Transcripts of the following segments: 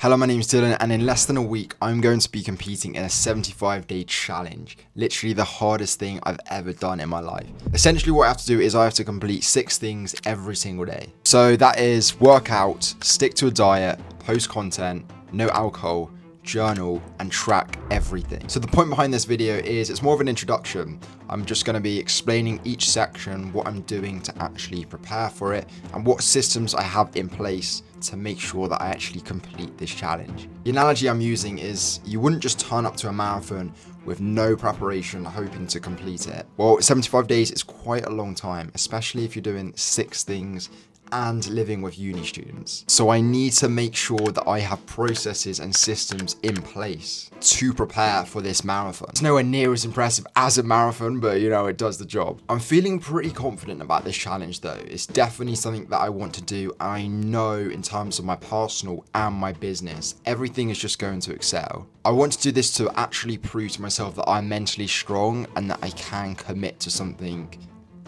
Hello, my name is Dylan, and in less than a week, I'm going to be competing in a 75-day challenge. Literally the hardest thing I've ever done in my life. Essentially, what I have to do is I have to complete 6 things every single day. So that is work out, stick to a diet, post content, no alcohol, journal, and track everything. So the point behind this video is it's more of an introduction. I'm just going to be explaining each section, what I'm doing to actually prepare for it, and what systems I have in place to make sure that I actually complete this challenge. The analogy I'm using is you wouldn't just turn up to a marathon with no preparation hoping to complete it. Well, 75 days is quite a long time, especially if you're doing 6 things and living with uni students. So I need to make sure that I have processes and systems in place to prepare for this marathon. It's nowhere near as impressive as a marathon, but you know, it does the job. I'm feeling pretty confident about this challenge though. It's definitely something that I want to do. I know in terms of my personal and my business, everything is just going to excel. I want to do this to actually prove to myself that I'm mentally strong and that I can commit to something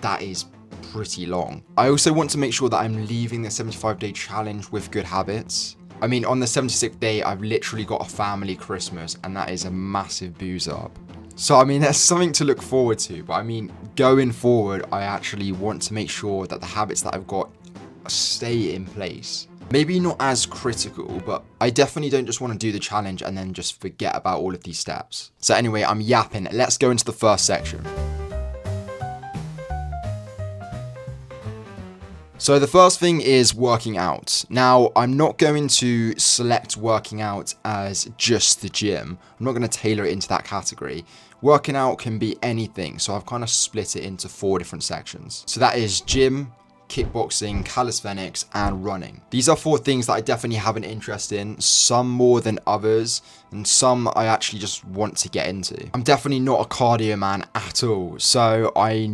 that is pretty long. I also want to make sure that I'm leaving the 75-day challenge with good habits. I mean, on the 76th day, I've literally got a family Christmas, and that is a massive booze up. So, I mean, there's something to look forward to, but I mean, going forward, I actually want to make sure that the habits that I've got stay in place. Maybe not as critical, but I definitely don't just want to do the challenge and then just forget about all of these steps. So anyway, I'm yapping. Let's go into the first section. So the first thing is working out. Now, I'm not going to select working out as just the gym. I'm not going to tailor it into that category. Working out can be anything. So I've kind of split it into 4 different sections. So that is gym, kickboxing, calisthenics, and running. These are 4 things that I definitely have an interest in, some more than others, and some I actually just want to get into. I'm definitely not a cardio man at all. So I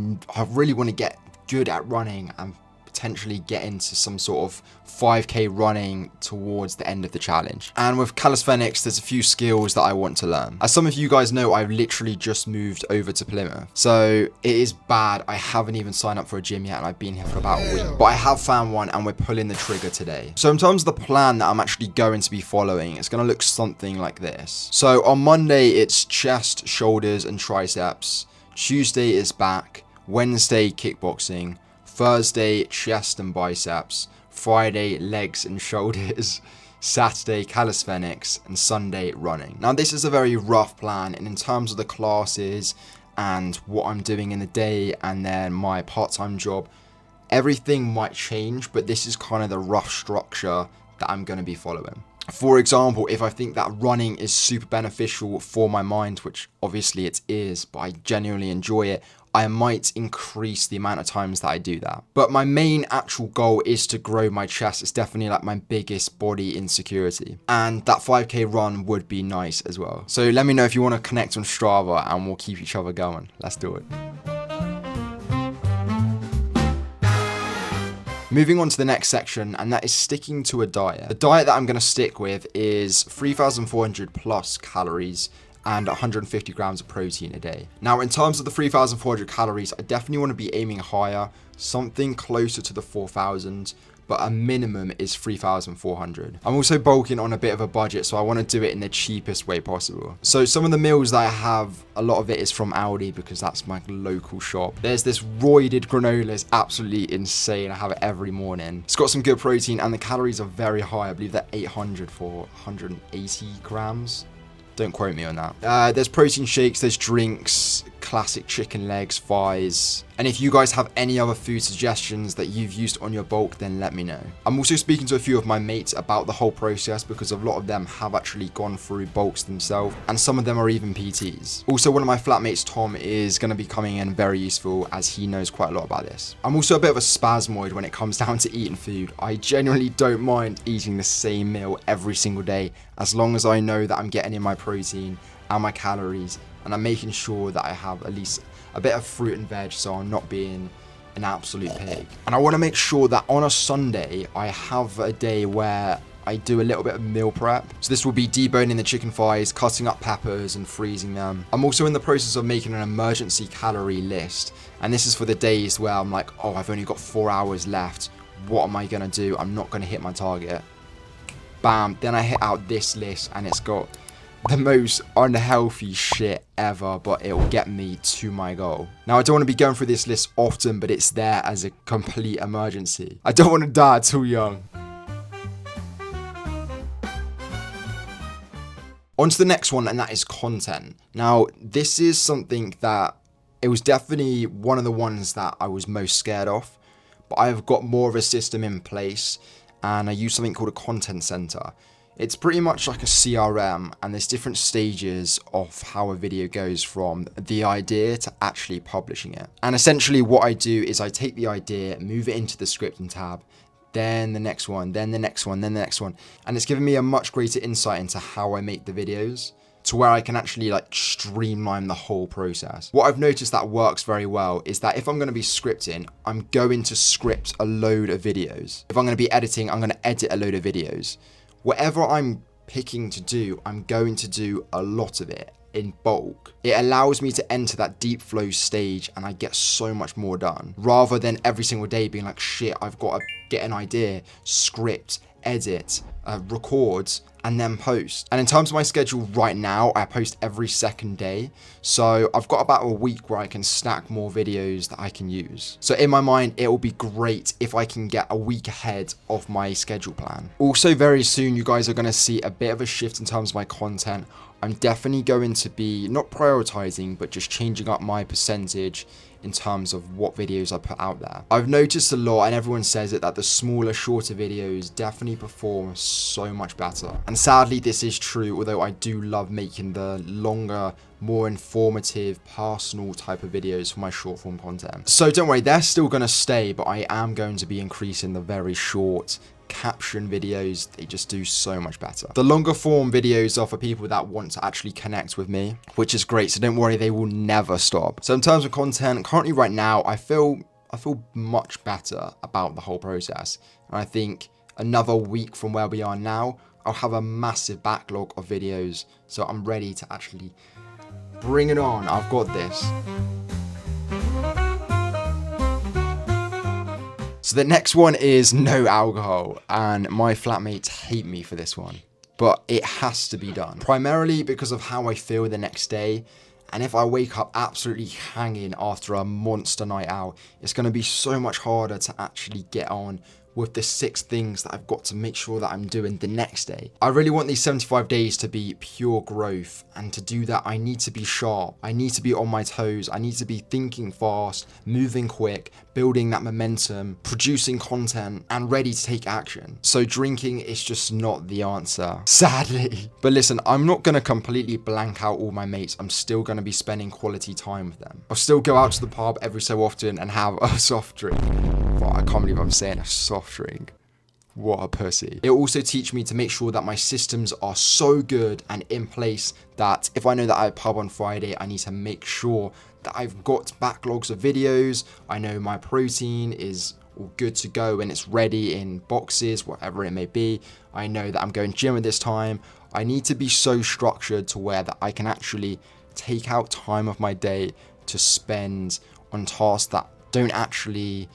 really want to get good at running and potentially get into some sort of 5k running towards the end of the challenge. And with calisthenics, there's a few skills that I want to learn. As some of you guys know, I've literally just moved over to Plymouth. So it is bad. I haven't even signed up for a gym yet, and I've been here for about a week. But I have found one, and we're pulling the trigger today. So in terms of the plan that I'm actually going to be following, it's going to look something like this. So on Monday, it's chest, shoulders, and triceps. Tuesday is back. Wednesday, kickboxing. Thursday, chest and biceps. Friday, legs and shoulders. Saturday, calisthenics. And Sunday, running. Now, this is a very rough plan, and in terms of the classes and what I'm doing in the day and then my part-time job, everything might change, but this is kind of the rough structure that I'm going to be following. For example, if I think that running is super beneficial for my mind, which obviously it is, but I genuinely enjoy it, I might increase the amount of times that I do that. But my main actual goal is to grow my chest. It's definitely like my biggest body insecurity. And that 5k run would be nice as well. So let me know if you want to connect on Strava and we'll keep each other going. Let's do it. Moving on to the next section, and that is sticking to a diet. The diet that I'm going to stick with is 3,400 plus calories and 150 grams of protein a day. Now, in terms of the 3,400 calories, I definitely want to be aiming higher, something closer to the 4,000, but a minimum is 3,400. I'm also bulking on a bit of a budget, so I want to do it in the cheapest way possible. So some of the meals that I have, a lot of it is from Aldi because that's my local shop. There's this roided granola, it's absolutely insane. I have it every morning. It's got some good protein and the calories are very high. I believe they're 800 for 180 grams. Don't quote me on that. There's protein shakes, there's drinks, classic chicken legs, thighs. And if you guys have any other food suggestions that you've used on your bulk, then let me know. I'm also speaking to a few of my mates about the whole process because a lot of them have actually gone through bulks themselves, and some of them are even PTs. Also, one of my flatmates, Tom, is going to be coming in very useful as he knows quite a lot about this. I'm also a bit of a spasmoid when it comes down to eating food. I genuinely don't mind eating the same meal every single day as long as I know that I'm getting in my protein and my calories, and I'm making sure that I have at least a bit of fruit and veg so I'm not being an absolute pig. And I want to make sure that on a Sunday I have a day where I do a little bit of meal prep. So this will be deboning the chicken thighs, cutting up peppers and freezing them. I'm also in the process of making an emergency calorie list, and this is for the days where I'm like, oh, I've only got 4 hours left. What am I going to do? I'm not going to hit my target. bam, then I hit out this list and it's got the most unhealthy shit ever, but it will get me to my goal. Now, I don't want to be going through this list often, but it's there as a complete emergency. I don't want to die too young. On to the next one, and that is content. Now, this is something that it was definitely one of the ones that I was most scared of, but I've got more of a system in place, and I use something called a content center. It's pretty much like a CRM, and there's different stages of how a video goes from the idea to actually publishing it. And essentially what I do is I take the idea, move it into the scripting tab, then the next one, then the next one, then the next one. And it's given me a much greater insight into how I make the videos, to where I can actually like streamline the whole process. What I've noticed that works very well is that if I'm going to be scripting, I'm going to script a load of videos. If I'm going to be editing, I'm going to edit a load of videos. Whatever I'm picking to do, I'm going to do a lot of it in bulk. It allows me to enter that deep flow stage and I get so much more done, rather than every single day being like, shit, I've got to get an idea, script, edit, record, and then post. And in terms of my schedule right now, I post every second day. So I've got about a week where I can stack more videos that I can use. So in my mind, it will be great if I can get a week ahead of my schedule plan. Also, very soon, you guys are going to see a bit of a shift in terms of my content. I'm definitely going to be not prioritizing, but just changing up my percentage in terms of what videos I put out there. I've noticed a lot, and everyone says it, that the smaller, shorter videos definitely perform so much better. And sadly, this is true, although I do love making the longer, more informative, personal type of videos for my short form content. So don't worry, they're still going to stay, but I am going to be increasing the very short caption videos. They just do so much better. The longer form videos are for people that want to actually connect with me, which is great. So don't worry, they will never stop. So in terms of content, currently right now, I feel much better about the whole process. And I think another week from where we are now, I'll have a massive backlog of videos. So I'm ready to actually bring it on. I've got this. So the next one is no alcohol, and my flatmates hate me for this one, but it has to be done. Primarily because of how I feel the next day, and if I wake up absolutely hanging after a monster night out, it's going to be so much harder to actually get on with the 6 things that I've got to make sure that I'm doing the next day. I really want these 75 days to be pure growth, and to do that I need to be sharp, I need to be on my toes, I need to be thinking fast, moving quick, building that momentum, producing content, and ready to take action. So drinking is just not the answer, sadly. But listen, I'm not going to completely blank out all my mates. I'm still going to be spending quality time with them. I'll still go out to the pub every so often and have a soft drink. Well, I can't believe I'm saying a soft drink. What a pussy. It will also teach me to make sure that my systems are so good and in place that if I know that I have a pub on Friday, I need to make sure that I've got backlogs of videos. I know my protein is all good to go and it's ready in boxes, whatever it may be. I know that I'm going gym at this time. I need to be so structured to where that I can actually take out time of my day to spend on tasks that don't actually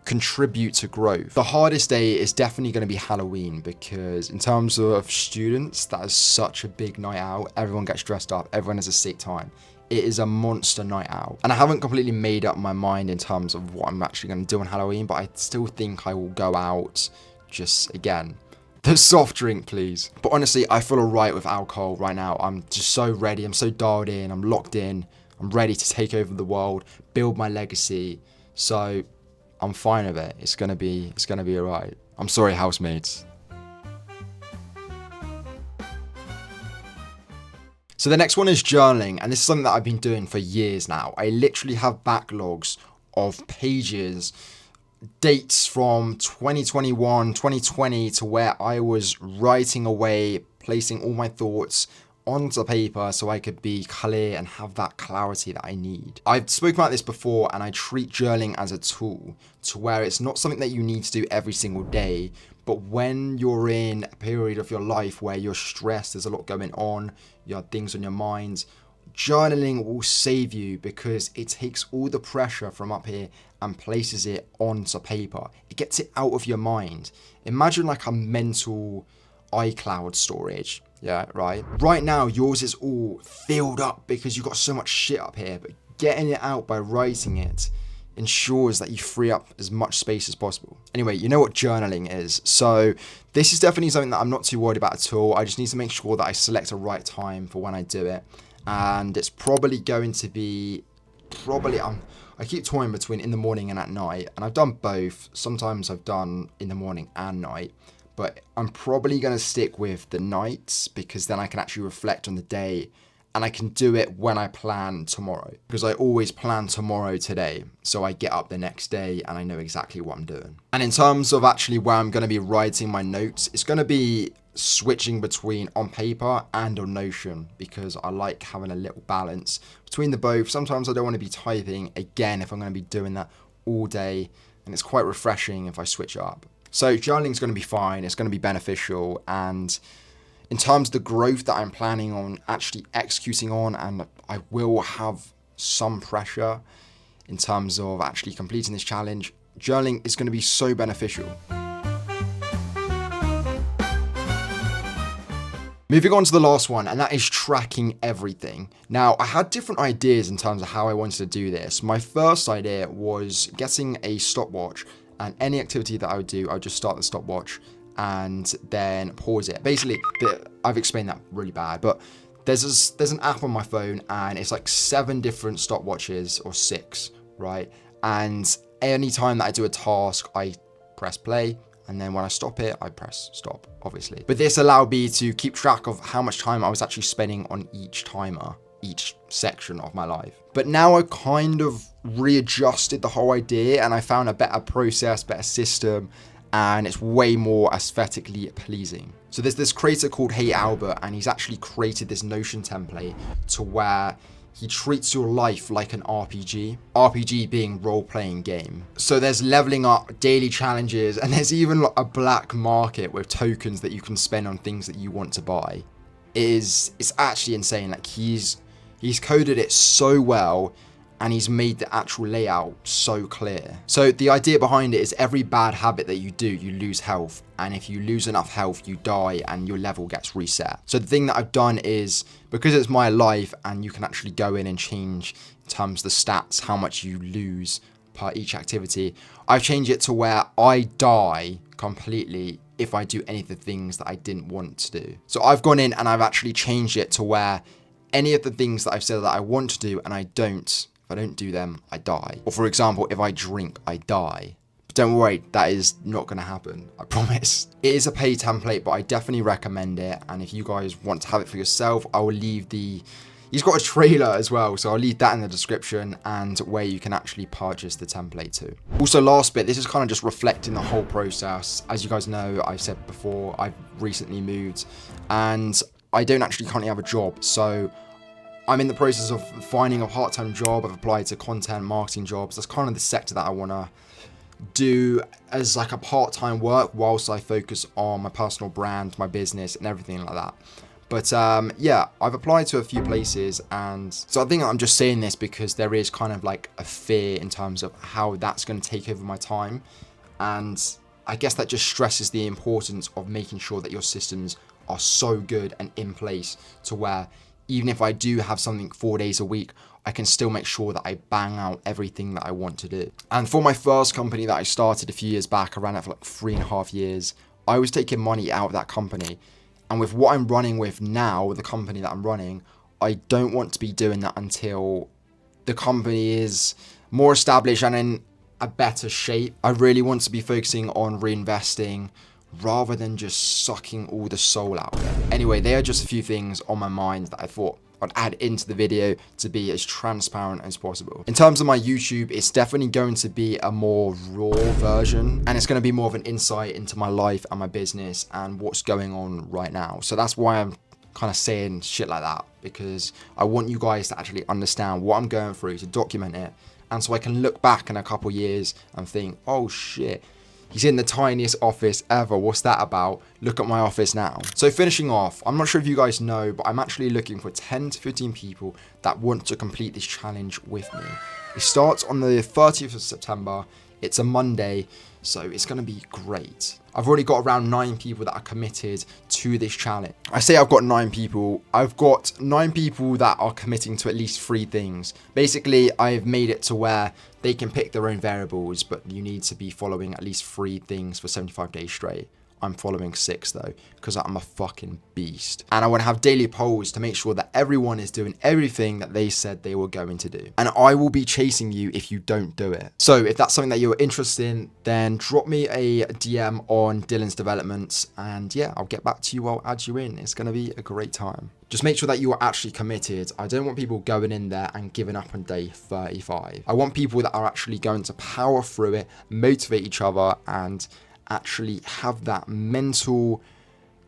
contribute to growth. The hardest day is definitely going to be Halloween, because in terms of students, that is such a big night out. Everyone gets dressed up, everyone has a sick time. It is a monster night out, and I haven't completely made up my mind in terms of what I'm actually going to do on Halloween, but I still think I will go out. Just again, the soft drink, please. But honestly, I feel alright with alcohol right now. I'm just so ready, I'm so dialed in, I'm locked in, I'm ready to take over the world, build my legacy. So I'm fine with it. It's gonna be alright. I'm sorry, housemates. So the next one is journaling, and this is something that I've been doing for years now. I literally have backlogs of pages, dates from 2021, 2020 to where I was writing away, placing all my thoughts onto paper so I could be clear and have that clarity that I need. I've spoken about this before, and I treat journaling as a tool to where it's not something that you need to do every single day, but when you're in a period of your life where you're stressed, there's a lot going on, you have things on your mind, journaling will save you, because it takes all the pressure from up here and places it onto paper. It gets it out of your mind. Imagine like a mental iCloud storage. Yeah, right. Right now, yours is all filled up because you've got so much shit up here, but getting it out by writing it ensures that you free up as much space as possible. Anyway, you know what journaling is. So this is definitely something that I'm not too worried about at all. I just need to make sure that I select a right time for when I do it. And it's probably going to be, I keep toying between in the morning and at night. And I've done both. Sometimes I've done in the morning and night. But I'm probably going to stick with the nights because then I can actually reflect on the day and I can do it when I plan tomorrow. Because I always plan tomorrow today. So I get up the next day and I know exactly what I'm doing. And in terms of actually where I'm going to be writing my notes, it's going to be switching between on paper and on Notion because I like having a little balance between the both. Sometimes I don't want to be typing again if I'm going to be doing that all day. And it's quite refreshing if I switch it up. So journaling is going to be fine. It's going to be beneficial. And in terms of the growth that I'm planning on actually executing on, and I will have some pressure in terms of actually completing this challenge, journaling is going to be so beneficial. Moving on to the last one, and that is tracking everything. Now, I had different ideas in terms of how I wanted to do this. My first idea was getting a stopwatch, and any activity that I would do, I would just start the stopwatch and then pause it. Basically, I've explained that really bad, but there's an app on my phone and it's like 7 different stopwatches or 6, right? And anytime that I do a task, I press play. And then when I stop it, I press stop, obviously. But this allowed me to keep track of how much time I was actually spending on each timer, each section of my life. But now I kind of readjusted the whole idea and I found a better process, better system, and it's way more aesthetically pleasing. So there's this creator called Hey Albert, and he's actually created this Notion template to where he treats your life like an RPG. RPG being role-playing game. So there's leveling up, daily challenges, and there's even a black market with tokens that you can spend on things that you want to buy. It's actually insane. Like he's coded it so well, and he's made the actual layout so clear. So the idea behind it is every bad habit that you do, you lose health. And if you lose enough health, you die and your level gets reset. So the thing that I've done is, because it's my life and you can actually go in and change in terms of the stats, how much you lose per each activity, I've changed it to where I die completely if I do any of the things that I didn't want to do. So I've gone in and I've actually changed it to where any of the things that I've said that I want to do and I don't, if I don't do them, I die. Or for example, if I drink, I die. But don't worry, that is not going to happen, I promise. It is a paid template, but I definitely recommend it. And if you guys want to have it for yourself, I will leave he's got a trailer as well, so I'll leave that in the description and where you can actually purchase the template too. Also, last bit, this is kind of just reflecting the whole process. As you guys know, I've said before, I've recently moved and I don't actually currently have a job. So I'm in the process of finding a part-time job. I've applied to content marketing jobs. That's kind of the sector that I want to do as like a part-time work whilst I focus on my personal brand, my business and everything like that. But yeah, I've applied to a few places, and so I think I'm just saying this because there is kind of like a fear in terms of how that's going to take over my time. And I guess that just stresses the importance of making sure that your systems are so good and in place to where even if I do have something 4 days a week, I can still make sure that I bang out everything that I want to do. And for my first company that I started a few years back, I ran it for like 3.5 years. I was taking money out of that company. And with what I'm running with now, with the company that I'm running, I don't want to be doing that until the company is more established and in a better shape. I really want to be focusing on reinvesting rather than just sucking all the soul out of it. Anyway, there are just a few things on my mind that I thought I'd add into the video to be as transparent as possible. In terms of my YouTube, it's definitely going to be a more raw version, and it's going to be more of an insight into my life and my business and what's going on right now. So that's why I'm kind of saying shit like that, because I want you guys to actually understand what I'm going through, to document it, and so I can look back in a couple years and think, oh shit, he's in the tiniest office ever. What's that about? Look at my office now. So finishing off, I'm not sure if you guys know, but I'm actually looking for 10 to 15 people that want to complete this challenge with me. It starts on the 30th of September. It's a Monday. So it's going to be great. I've already got around 9 people that are committed to this challenge. I say I've got 9 people. I've got 9 people that are committing to at least 3 things. Basically, I've made it to where they can pick their own variables, but you need to be following at least 3 things for 75 days straight. I'm following 6 though, because I'm a fucking beast. And I want to have daily polls to make sure that everyone is doing everything that they said they were going to do. And I will be chasing you if you don't do it. So if that's something that you're interested in, then drop me a DM on Dylan's Developments. And yeah, I'll get back to you. I'll add you in. It's going to be a great time. Just make sure that you are actually committed. I don't want people going in there and giving up on day 35. I want people that are actually going to power through it, motivate each other, and actually have that mental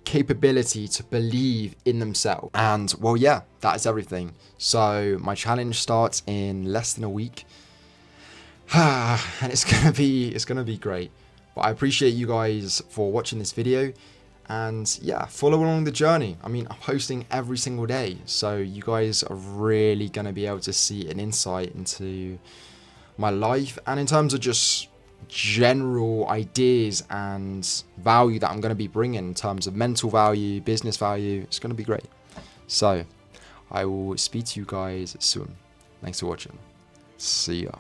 capability to believe in themselves. And well, yeah, that is everything. So my challenge starts in less than a week. And it's gonna be great. But I appreciate you guys for watching this video. And yeah, follow along the journey. I mean, I'm posting every single day, so you guys are really gonna be able to see an insight into my life, and in terms of just general ideas and value that I'm going to be bringing in terms of mental value, business value. It's going to be great. So I will speak to you guys soon. Thanks for watching. See ya.